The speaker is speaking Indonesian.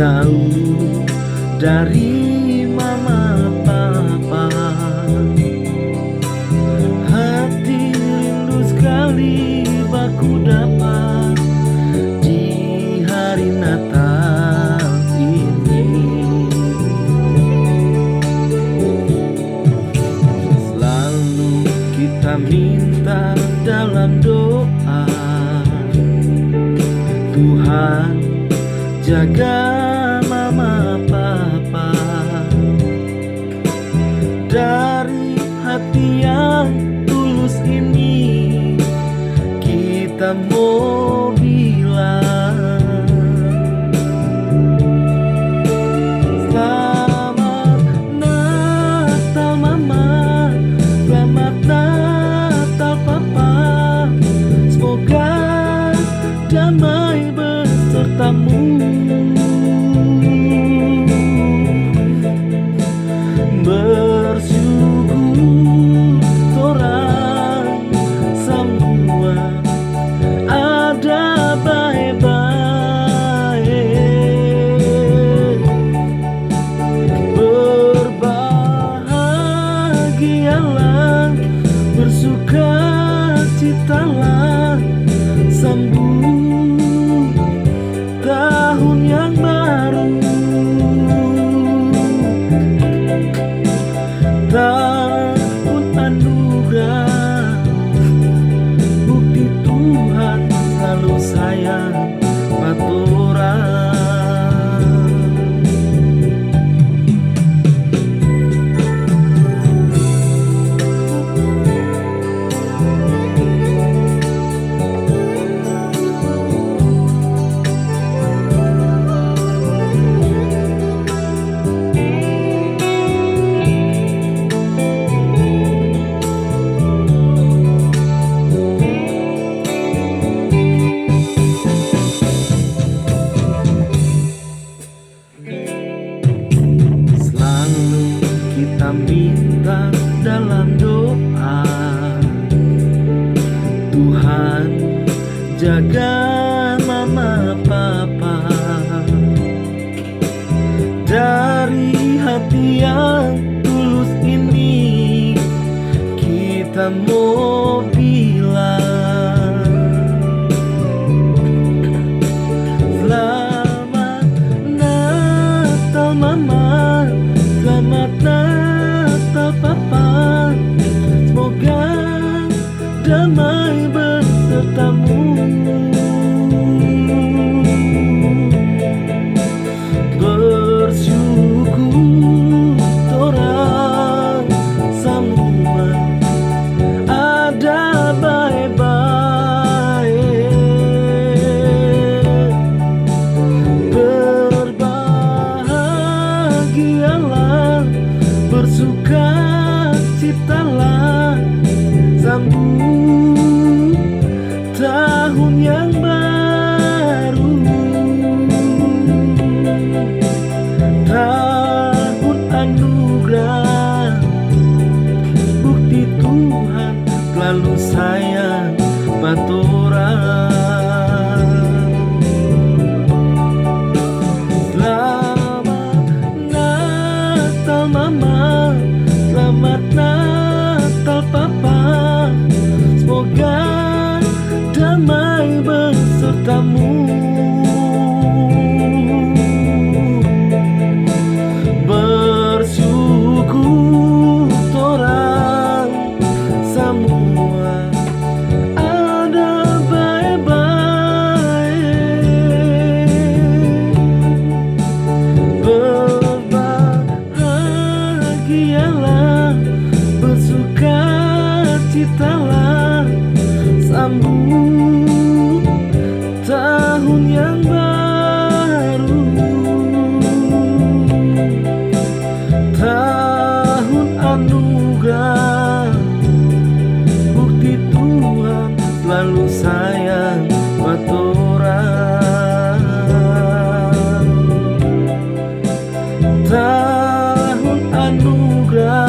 jauh dari mama papa. Hati rindu sekali baku dapat di hari Natal ini. Selalu kita minta dalam doa, Tuhan jaga mama papa. Dari hati yang tulus ini kita mau bilang selamat Natal mama, selamat Natal papa. Semoga damai besertamu. Bersyukur torang semua ada baik-baik. Berbahagialah, bersukacitalah, sambut tahun yang baru. Tahun anugerah, bukti Tuhan selalu sayang maturang. Kita minta dalam doa, Tuhan jaga mama papa. Dari hati yang tulus ini kita mau bilang selamat Natal mama, selamat Natal papa. Semoga damai besertamu. Bersyukur torang semua ada baik-baik. Berbahagialah, bersukacitalah, sambut tahun yang baru. Tahun anugerah, bukti Tuhan selalu sayang maturang. Selamat Natal mama, selamat Natal papa. Semoga damai besertamu. Bersyukur torang semua ada baik-baik. Berbahagialah, bersukacitalah, sambut tahun yang baru. Tahun anugerah, bukti Tuhan selalu sayang maturang. Tahun anugerah,